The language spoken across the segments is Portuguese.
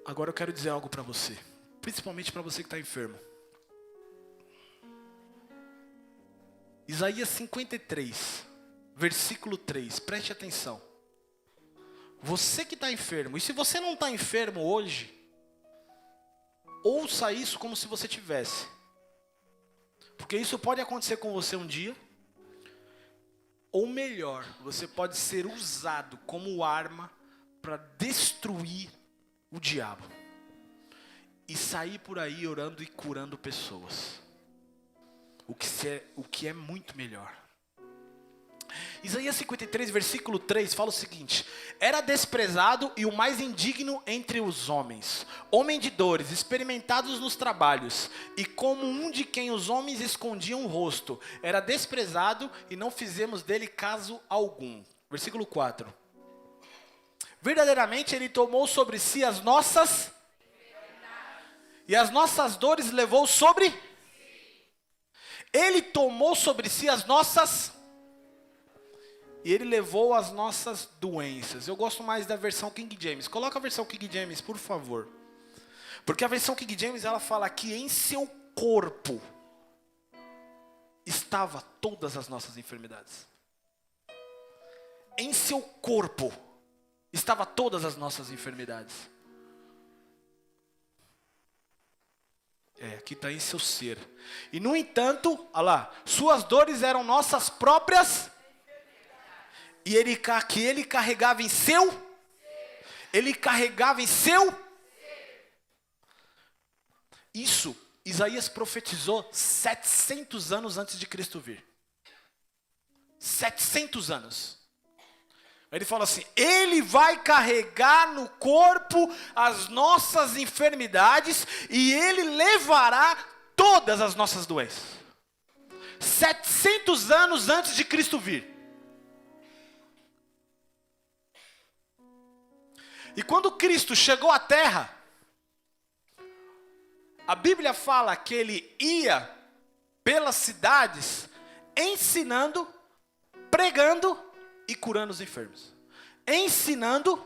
Agora eu quero dizer algo para você, principalmente para você que está enfermo. Isaías 53, versículo 3, preste atenção. Você que está enfermo, e se você não está enfermo hoje, ouça isso como se você tivesse. Porque isso pode acontecer com você um dia, ou melhor, você pode ser usado como arma para destruir o diabo. E sair por aí orando e curando pessoas. O que é muito melhor. Isaías 53, versículo 3 fala o seguinte: era desprezado e o mais indigno entre os homens, homem de dores, experimentados nos trabalhos, e como um de quem os homens escondiam o rosto, era desprezado e não fizemos dele caso algum. Versículo 4. Verdadeiramente ele tomou sobre si as nossas, e as nossas dores levou sobre. Ele tomou sobre si as nossas, e ele levou as nossas doenças. Eu gosto mais da versão King James. Coloca a versão King James, por favor. Porque a versão King James, ela fala que em seu corpo estava todas as nossas enfermidades. Em seu corpo estava todas as nossas enfermidades. Aqui está em seu ser. E no entanto, olha lá, suas dores eram nossas próprias. E que ele carregava em seu. Ele carregava em seu. Isso, Isaías profetizou 700 anos antes de Cristo vir. 700 anos. Ele fala assim: ele vai carregar no corpo as nossas enfermidades e ele levará todas as nossas doenças. 700 anos antes de Cristo vir. E quando Cristo chegou à terra, a Bíblia fala que ele ia pelas cidades ensinando, pregando e curando os enfermos. Ensinando,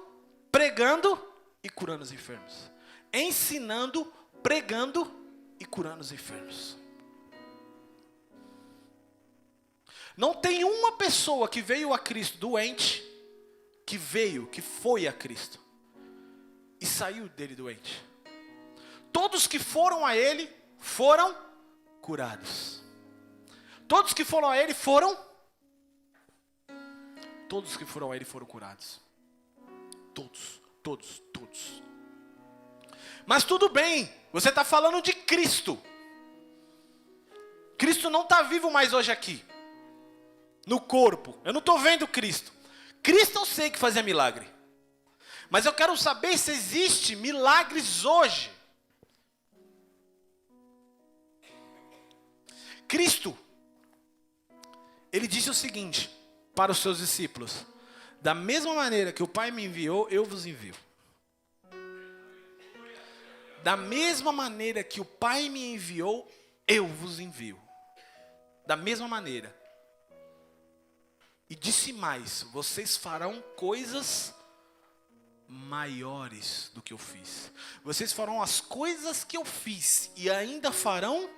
pregando e curando os enfermos. Ensinando, pregando e curando os enfermos. Não tem uma pessoa que veio a Cristo doente, que foi a Cristo e saiu dele doente. Todos que foram a ele foram curados. Todos que foram a ele foram. Todos que foram a ele foram curados. Todos. Mas tudo bem, você está falando de Cristo. Cristo não está vivo mais hoje aqui. No corpo. Eu não estou vendo Cristo. Cristo eu sei que fazia milagre. Mas eu quero saber se existe milagres hoje. Cristo, ele disse o seguinte para os seus discípulos: da mesma maneira que o Pai me enviou, eu vos envio. Da mesma maneira que o Pai me enviou, eu vos envio. Da mesma maneira. E disse mais: vocês farão coisas maiores do que eu fiz. Vocês farão as coisas que eu fiz e ainda farão.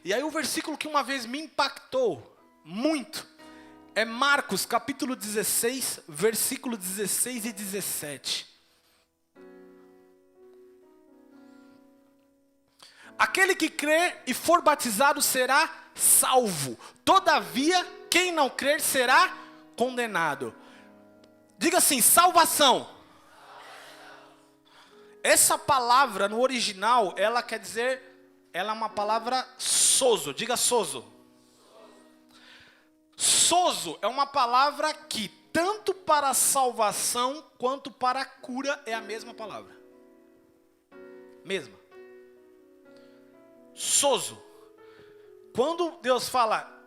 E aí o versículo que uma vez me impactou muito é Marcos capítulo 16, versículo 16 e 17. Aquele que crer e for batizado será salvo. Todavia, quem não crer será condenado. Diga assim: salvação. Essa palavra no original, ela quer dizer, ela é uma palavra sozo. Diga sozo. Sozo é uma palavra que tanto para a salvação quanto para a cura é a mesma palavra. Mesma. Sozo. Quando Deus fala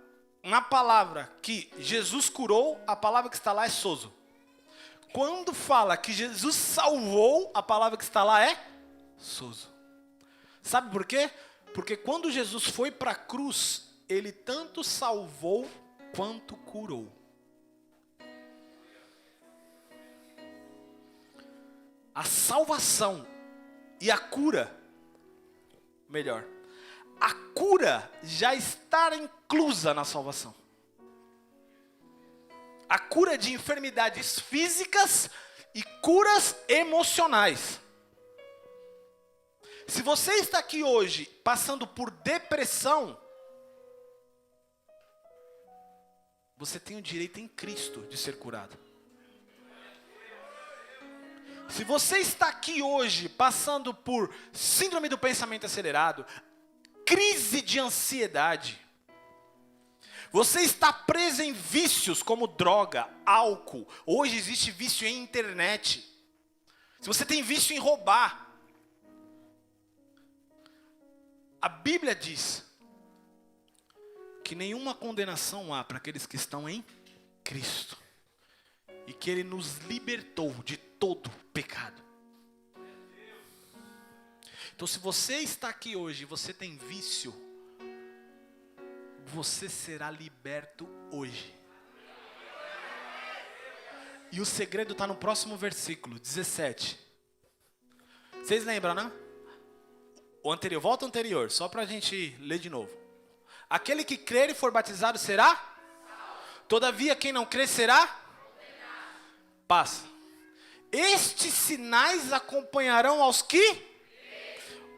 na palavra que Jesus curou, a palavra que está lá é sozo. Quando fala que Jesus salvou, a palavra que está lá é sozo. Sabe por quê? Porque quando Jesus foi para a cruz, ele tanto salvou quanto curou. a salvação e a cura, melhor, a cura já está inclusa na salvação. A cura de enfermidades físicas e curas emocionais. Se você está aqui hoje passando por depressão, você tem o direito em Cristo de ser curado. Se você está aqui hoje passando por síndrome do pensamento acelerado, crise de ansiedade, você está preso em vícios como droga, álcool, hoje existe vício em internet, se você tem vício em roubar, a Bíblia diz que nenhuma condenação há para aqueles que estão em Cristo. E que Ele nos libertou de todo pecado. Então se você está aqui hoje e você tem vício, você será liberto hoje. E o segredo está no próximo versículo, 17. Vocês lembram, né? O anterior, volta ao anterior, só para a gente ler de novo. Aquele que crer e for batizado será? Todavia quem não crer será? Passa. Estes sinais acompanharão aos que?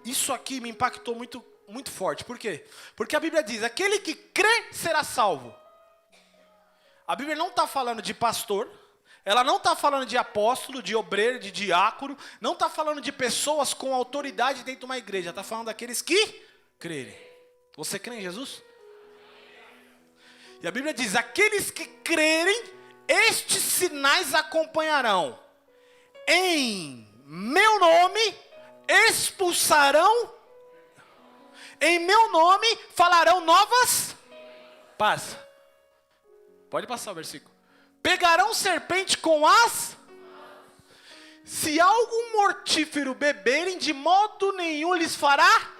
Isso aqui me impactou muito, muito forte. Por quê? Porque a Bíblia diz, aquele que crê será salvo. A Bíblia não está falando de pastor, ela não está falando de apóstolo, de obreiro, de diácono, não está falando de pessoas com autoridade dentro de uma igreja, está falando daqueles que crerem. Você crê em Jesus? E a Bíblia diz, aqueles que crerem, estes sinais acompanharão. Em meu nome expulsarão, em meu nome falarão novas. Passa. Pode passar o versículo. Pegarão serpente com as. Se algum mortífero beberem, de modo nenhum lhes fará.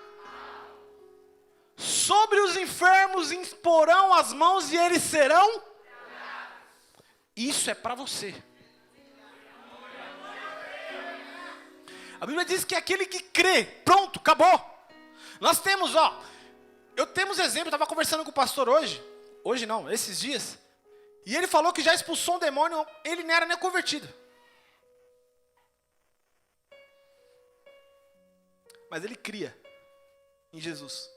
Sobre os enfermos imporão as mãos e eles serão. Isso é para você. A Bíblia diz que aquele que crê, pronto, acabou. Nós temos, temos exemplo, eu estava conversando com o pastor hoje não, esses dias, e ele falou que já expulsou um demônio, ele não era nem convertido. Mas ele cria em Jesus.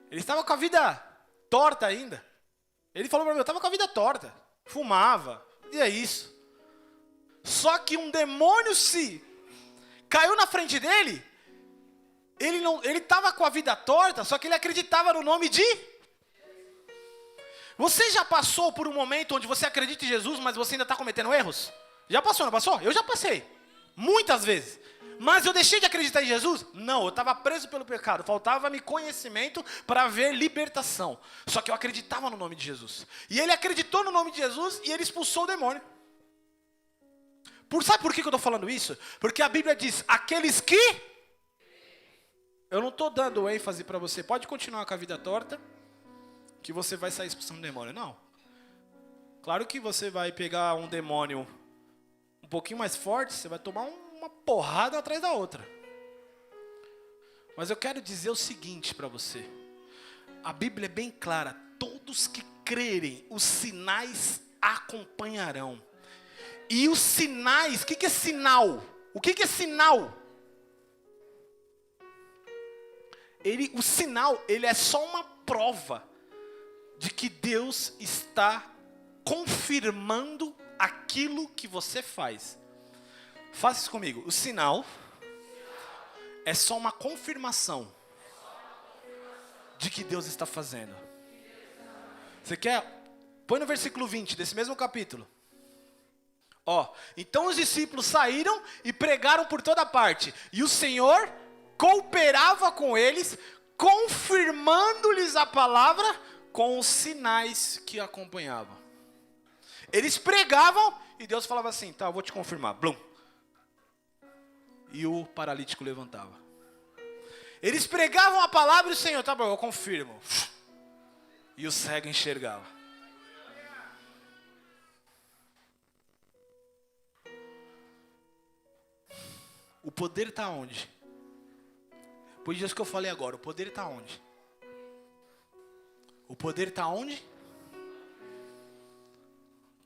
Ele estava com a vida torta ainda. Ele falou para mim, eu estava com a vida torta, fumava, e é isso. Só que um demônio caiu na frente dele, ele estava com a vida torta, só que ele acreditava no nome de... Você já passou por um momento onde você acredita em Jesus, mas você ainda está cometendo erros? Já passou, não passou? Eu já passei, muitas vezes. Mas eu deixei de acreditar em Jesus? Não, eu estava preso pelo pecado, faltava-me conhecimento para ver libertação. Só que eu acreditava no nome de Jesus. E ele acreditou no nome de Jesus e ele expulsou o demônio. Sabe por que eu estou falando isso? Porque a Bíblia diz, aqueles que... Eu não estou dando ênfase para você, pode continuar com a vida torta, que você vai sair expulsando o demônio. Não. Claro que você vai pegar um demônio um pouquinho mais forte, você vai tomar uma porrada atrás da outra. Mas eu quero dizer o seguinte para você. A Bíblia é bem clara, todos que crerem, os sinais acompanharão. E os sinais, o que é sinal? O que é sinal? O sinal, ele é só uma prova de que Deus está confirmando aquilo que você faz. Faça isso comigo. O sinal é só uma confirmação de que Deus está fazendo. Você quer? Põe no versículo 20 desse mesmo capítulo. Então os discípulos saíram e pregaram por toda parte. E o Senhor cooperava com eles, confirmando-lhes a palavra com os sinais que acompanhavam. Eles pregavam e Deus falava assim, tá, eu vou te confirmar. Blum. E o paralítico levantava. Eles pregavam a palavra e o Senhor, tá bom, eu confirmo. E o cego enxergava. O poder está onde? Pois disso que eu falei agora, o poder está onde? O poder está onde?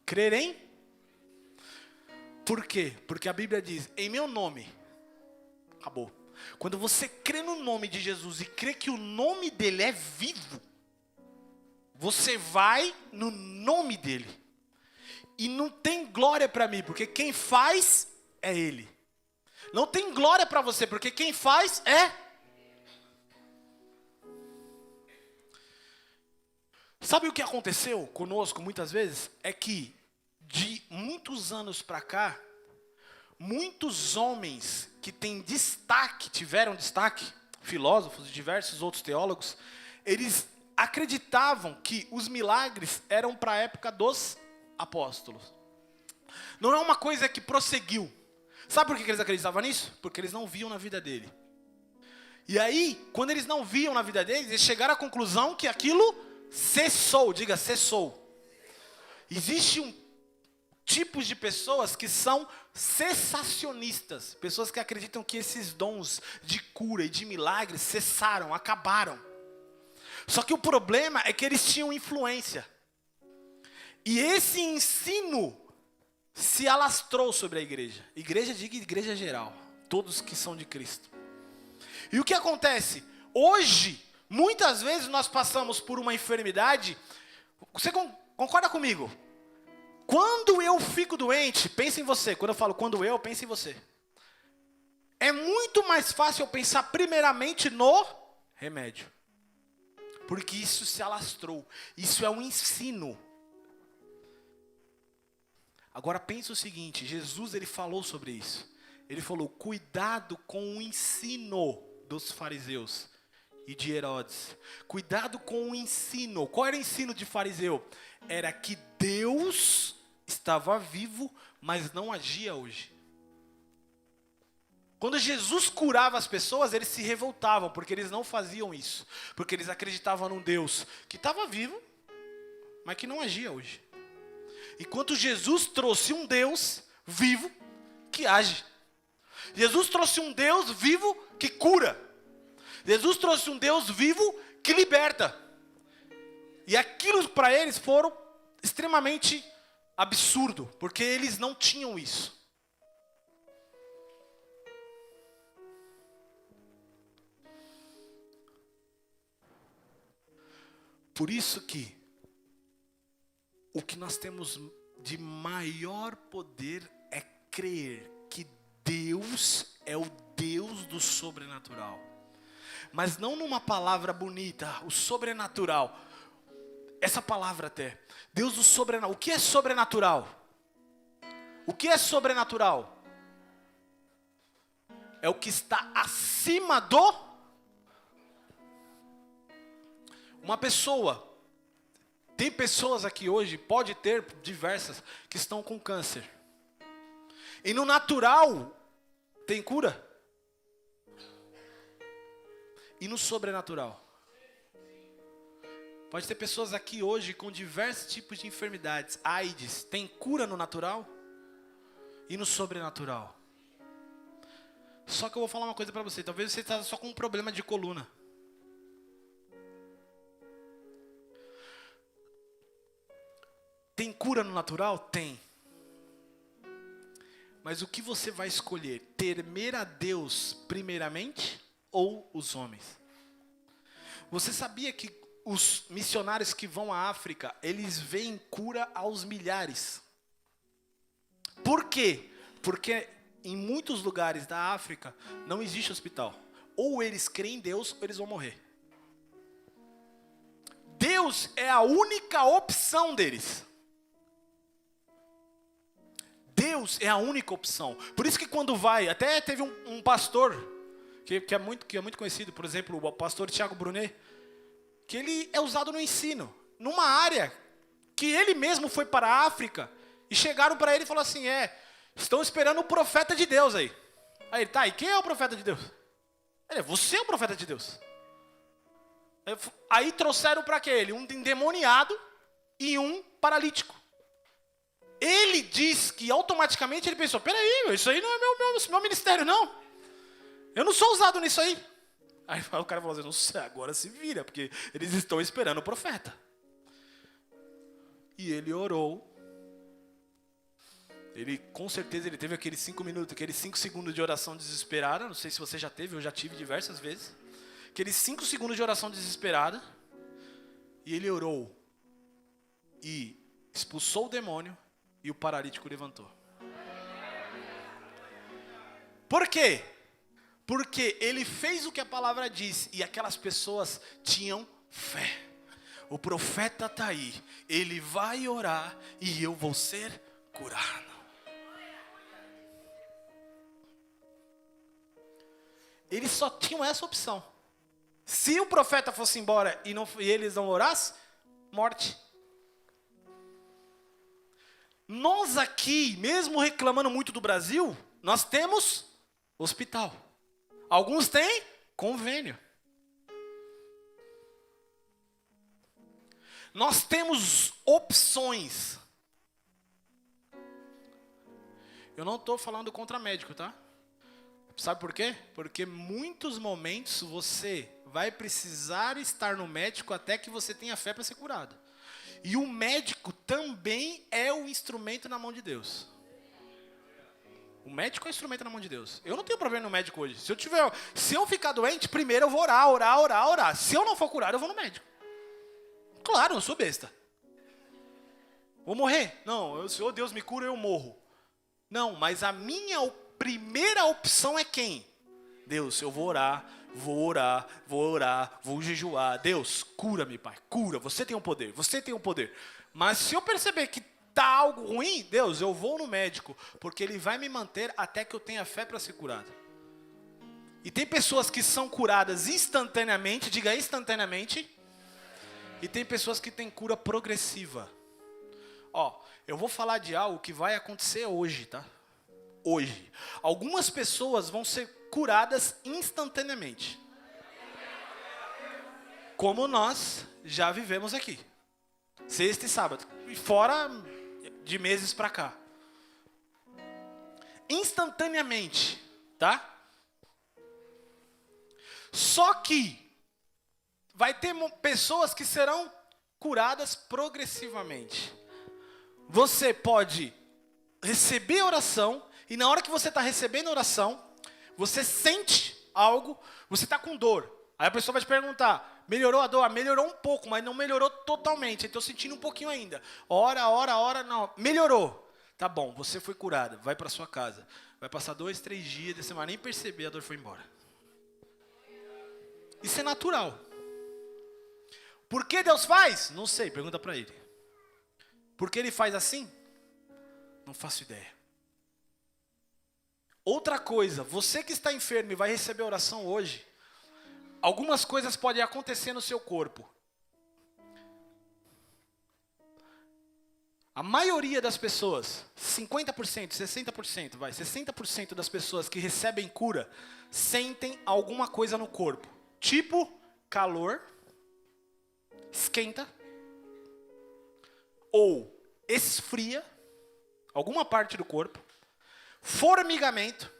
Crer em? Por quê? Porque a Bíblia diz, em meu nome, acabou. Quando você crê no nome de Jesus e crê que o nome dele é vivo, você vai no nome dele. E não tem glória para mim, porque quem faz é ele. Não tem glória para você, porque quem faz é. Sabe o que aconteceu conosco muitas vezes? É que de muitos anos para cá, muitos homens que têm destaque, tiveram destaque, filósofos e diversos outros teólogos, eles acreditavam que os milagres eram para a época dos apóstolos. Não é uma coisa que prosseguiu. Sabe por que eles acreditavam nisso? Porque eles não viam na vida dele. E aí, quando eles não viam na vida deles, eles chegaram à conclusão que aquilo cessou. Diga, cessou. Existe um tipo de pessoas que são cessacionistas. Pessoas que acreditam que esses dons de cura e de milagres cessaram, acabaram. Só que o problema é que eles tinham influência. E esse ensino se alastrou sobre a igreja. Igreja, diga igreja geral. Todos que são de Cristo. E o que acontece? Hoje, muitas vezes nós passamos por uma enfermidade. Você concorda comigo? Quando eu fico doente, pensa em você. Quando eu falo quando eu, pensa em você. É muito mais fácil eu pensar primeiramente no remédio. Porque isso se alastrou. Isso é um ensino. Agora pensa o seguinte, Jesus ele falou sobre isso. Ele falou, cuidado com o ensino dos fariseus e de Herodes. Cuidado com o ensino. Qual era o ensino de fariseu? Era que Deus estava vivo, mas não agia hoje. Quando Jesus curava as pessoas, eles se revoltavam, porque eles não faziam isso. Porque eles acreditavam num Deus que estava vivo, mas que não agia hoje. Enquanto Jesus trouxe um Deus vivo que age. Jesus trouxe um Deus vivo que cura. Jesus trouxe um Deus vivo que liberta. E aquilo para eles foram extremamente absurdo, porque eles não tinham isso. Por isso que o que nós temos de maior poder é crer que Deus é o Deus do sobrenatural. Mas não numa palavra bonita, o sobrenatural. Essa palavra até. Deus do sobrenatural. O que é sobrenatural? O que é sobrenatural? É o que está acima do... Uma pessoa... Tem pessoas aqui hoje, pode ter diversas, que estão com câncer. E no natural, tem cura? E no sobrenatural? Pode ter pessoas aqui hoje com diversos tipos de enfermidades. AIDS, tem cura no natural? E no sobrenatural? Só que eu vou falar uma coisa para você. Talvez você esteja só com um problema de coluna. Tem cura no natural? Tem. Mas o que você vai escolher? Temer a Deus primeiramente ou os homens? Você sabia que os missionários que vão à África, eles veem cura aos milhares? Por quê? Porque em muitos lugares da África não existe hospital. Ou eles creem em Deus ou eles vão morrer. Deus é a única opção deles. Deus é a única opção. Por isso que quando vai, até teve um pastor que é muito conhecido, por exemplo, o pastor Tiago Brunet, que ele é usado no ensino, numa área que ele mesmo foi para a África e chegaram para ele e falaram assim, estão esperando o profeta de Deus aí. Aí ele, e quem é o profeta de Deus? Ele, você é o profeta de Deus. Aí trouxeram para ele um endemoniado e um paralítico. Ele diz que automaticamente ele pensou, peraí, isso aí não é meu ministério não. Eu não sou usado nisso aí. Aí o cara falou assim, não sei, agora se vira, porque eles estão esperando o profeta. E ele orou. Ele, com certeza, ele teve aqueles 5 minutos, aqueles 5 segundos de oração desesperada. Não sei se você já teve, eu já tive diversas vezes. Aqueles 5 segundos de oração desesperada. E ele orou. E expulsou o demônio e o paralítico levantou. Por quê? Porque ele fez o que a palavra diz e aquelas pessoas tinham fé. O profeta está aí, ele vai orar e eu vou ser curado. Eles só tinham essa opção. Se o profeta fosse embora e eles não orassem, morte. Nós aqui, mesmo reclamando muito do Brasil, nós temos hospital. Alguns têm convênio. Nós temos opções. Eu não estou falando contra médico, tá? Sabe por quê? Porque muitos momentos você vai precisar estar no médico até que você tenha fé para ser curado. E o médico também é o instrumento na mão de Deus. O médico é o instrumento na mão de Deus. Eu não tenho problema no médico hoje. Se eu ficar doente, primeiro eu vou orar. Se eu não for curado, eu vou no médico. Claro, eu não sou besta. Vou morrer? Não, se Deus me cura, eu morro. Não, mas a minha primeira opção é quem? Deus, eu vou orar, vou jejuar. Deus, cura-me, Pai, cura. Você tem o poder. Mas se eu perceber que tá algo ruim, Deus, eu vou no médico, porque ele vai me manter até que eu tenha fé para ser curado. E tem pessoas que são curadas instantaneamente, diga instantaneamente, e tem pessoas que têm cura progressiva. Ó, eu vou falar de algo que vai acontecer hoje, tá? Hoje. Algumas pessoas vão ser curadas instantaneamente. Como nós já vivemos aqui. Sexta e sábado. E fora de meses pra cá. Instantaneamente, tá? Só que vai ter pessoas que serão curadas progressivamente. Você pode receber oração e na hora que você está recebendo oração, você sente algo, você está com dor. Aí a pessoa vai te perguntar, melhorou a dor? Melhorou um pouco, mas não melhorou totalmente. Estou sentindo um pouquinho ainda. Ora, não. Melhorou. Tá bom, você foi curado, vai para sua casa. Vai passar 2, 3 dias, você não vai nem perceber, a dor foi embora. Isso é natural. Por que Deus faz? Não sei, pergunta para ele. Por que ele faz assim? Não faço ideia. Outra coisa, você que está enfermo e vai receber oração hoje, algumas coisas podem acontecer no seu corpo. A maioria das pessoas, 50%, 60%, 60% das pessoas que recebem cura, sentem alguma coisa no corpo. Tipo, calor, esquenta, ou esfria, alguma parte do corpo, formigamento.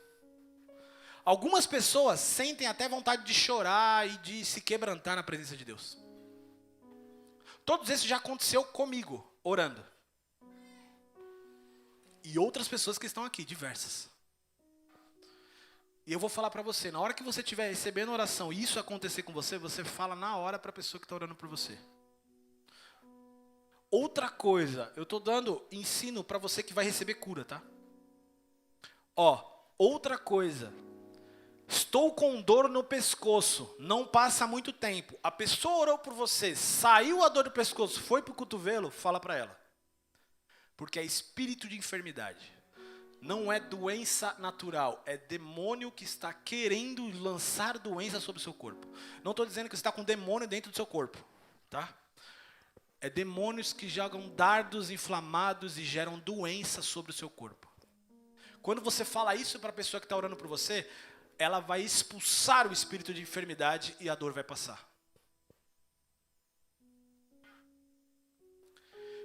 Algumas pessoas sentem até vontade de chorar e de se quebrantar na presença de Deus. Todos esses já aconteceu comigo, orando. E outras pessoas que estão aqui, diversas. E eu vou falar para você, na hora que você estiver recebendo oração e isso acontecer com você, você fala na hora para a pessoa que está orando por você. Outra coisa, eu estou dando ensino para você que vai receber cura, tá? Ó, outra coisa. Estou com dor no pescoço, não passa muito tempo. A pessoa orou por você, saiu a dor do pescoço, foi para o cotovelo, fala para ela. Porque é espírito de enfermidade. Não é doença natural, é demônio que está querendo lançar doença sobre o seu corpo. Não estou dizendo que você está com demônio dentro do seu corpo, tá? É demônios que jogam dardos inflamados e geram doença sobre o seu corpo. Quando você fala isso para a pessoa que está orando por você, ela vai expulsar o espírito de enfermidade e a dor vai passar.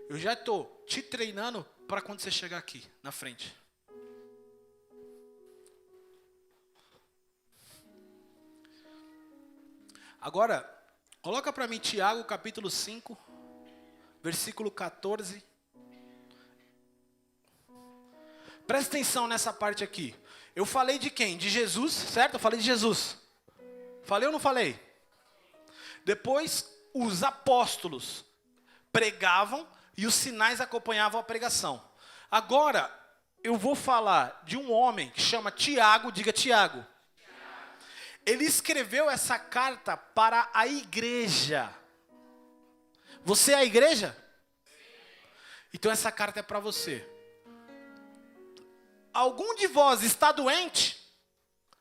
Eu já estou te treinando para quando você chegar aqui, na frente. Agora, coloca para mim Tiago, capítulo 5, versículo 14. Presta atenção nessa parte aqui. Eu falei de quem? De Jesus, certo? Eu falei de Jesus. Falei ou não falei? Depois, os apóstolos pregavam e os sinais acompanhavam a pregação. Agora, eu vou falar de um homem que chama Tiago, diga Tiago. Ele escreveu essa carta para a igreja. Você é a igreja? Então essa carta é para você. Algum de vós está doente?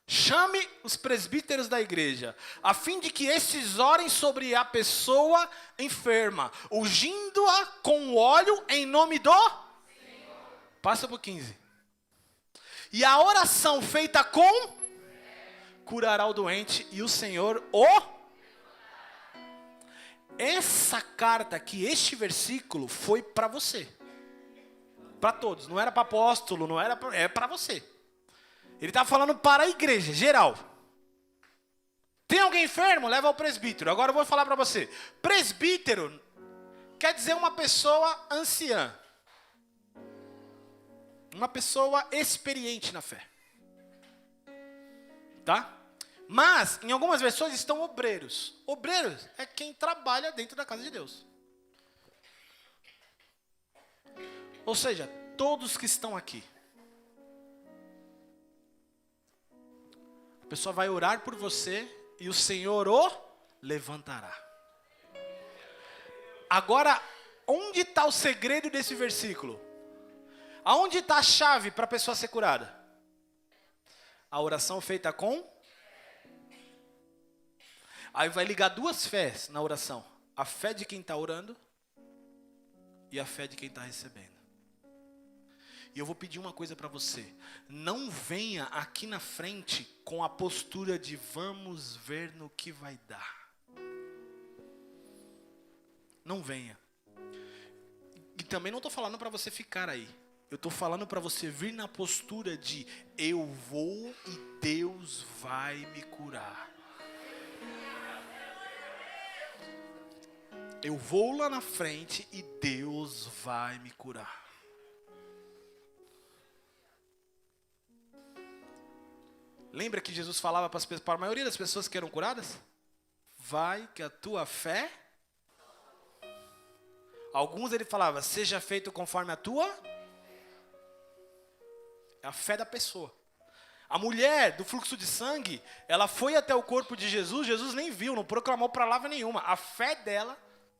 Chame os presbíteros da igreja, a fim de que estes orem sobre a pessoa enferma, ungindo-a com óleo em nome do Senhor. Passa por 15. E a oração feita com curará o doente e o Senhor o... Essa carta aqui, este versículo foi para você. Para todos, não era para apóstolo, não era pra, é para você. Ele está falando para a igreja, geral. Tem alguém enfermo? Leva ao presbítero. Agora eu vou falar para você. Presbítero quer dizer uma pessoa anciã. Uma pessoa experiente na fé. Tá? Mas, em algumas versões estão obreiros. Obreiros é quem trabalha dentro da casa de Deus. Ou seja, todos que estão aqui. A pessoa vai orar por você e o Senhor o levantará. Agora, onde está o segredo desse versículo? Aonde está a chave para a pessoa ser curada? A oração feita com... Aí vai ligar duas fés na oração. A fé de quem está orando e a fé de quem está recebendo. E eu vou pedir uma coisa para você. Não venha aqui na frente com a postura de vamos ver no que vai dar. Não venha. E também não estou falando para você ficar aí. Eu estou falando para você vir na postura de eu vou e Deus vai me curar. Eu vou lá na frente e Deus vai me curar. Lembra que Jesus falava para a maioria das pessoas que eram curadas? Vai que a tua fé... Alguns ele falava, seja feito conforme a tua... É a fé da pessoa. A mulher do fluxo de sangue, ela foi até o corpo de Jesus, Jesus nem viu, não proclamou palavra nenhuma. A fé dela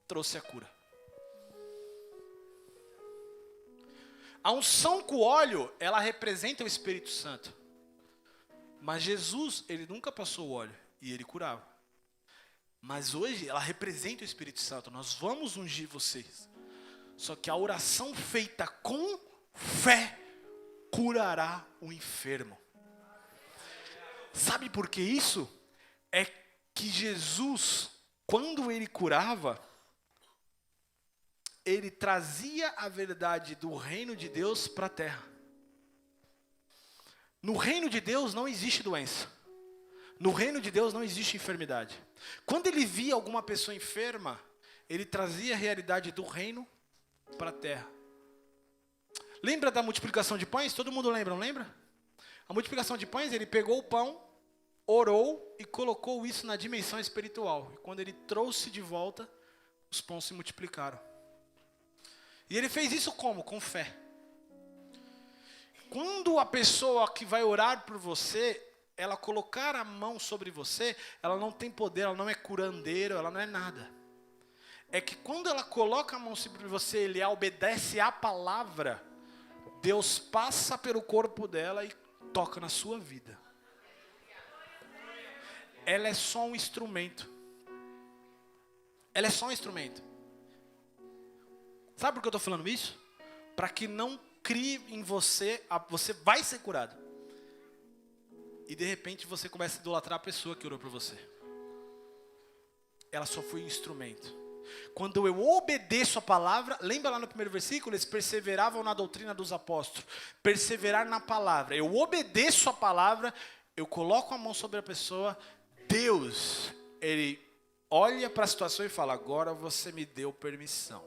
trouxe a cura. A unção com óleo, ela representa o Espírito Santo. Mas Jesus, ele nunca passou o óleo e ele curava. Mas hoje ela representa o Espírito Santo. Nós vamos ungir vocês. Só que a oração feita com fé curará o enfermo. Sabe por que isso? É que Jesus, quando ele curava, ele trazia a verdade do reino de Deus para a terra. No reino de Deus não existe doença. No reino de Deus não existe enfermidade. Quando ele via alguma pessoa enferma, ele trazia a realidade do reino para a terra. Lembra da multiplicação de pães? Todo mundo lembra, não lembra? A multiplicação de pães, ele pegou o pão, orou e colocou isso na dimensão espiritual. E quando ele trouxe de volta, os pães se multiplicaram. E ele fez isso como? Com fé. Quando a pessoa que vai orar por você, ela colocar a mão sobre você, ela não tem poder, ela não é curandeiro, ela não é nada. É que quando ela coloca a mão sobre você, ele obedece à palavra, Deus passa pelo corpo dela e toca na sua vida. Ela é só um instrumento. Ela é só um instrumento. Sabe por que eu estou falando isso? Para que não crie em você, você vai ser curado. E de repente você começa a idolatrar a pessoa que orou por você. Ela só foi um instrumento. Quando eu obedeço a palavra, lembra lá no primeiro versículo, eles perseveravam na doutrina dos apóstolos. Perseverar na palavra. Eu obedeço a palavra, eu coloco a mão sobre a pessoa, Deus, ele olha para a situação e fala: agora você me deu permissão.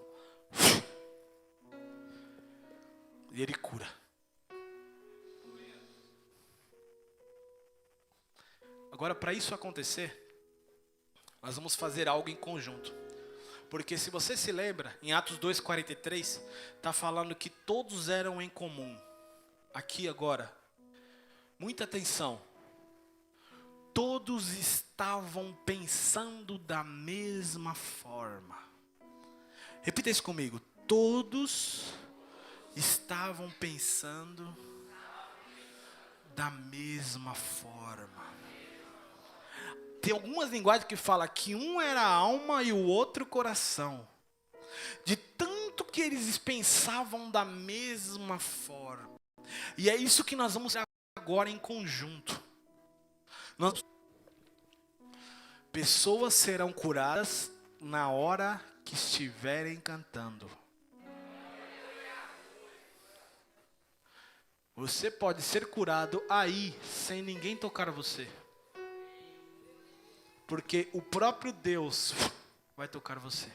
E ele cura. Agora, para isso acontecer, nós vamos fazer algo em conjunto. Porque se você se lembra, em Atos 2,43, está falando que todos eram em comum. Aqui agora, muita atenção. Todos estavam pensando da mesma forma. Repita isso comigo. Todos estavam pensando da mesma forma. Tem algumas linguagens que falam que um era a alma e o outro coração. De tanto que eles pensavam da mesma forma. E é isso que nós vamos fazer agora em conjunto. Pessoas serão curadas na hora que estiverem cantando. Você pode ser curado aí, sem ninguém tocar você. Porque o próprio Deus vai tocar você.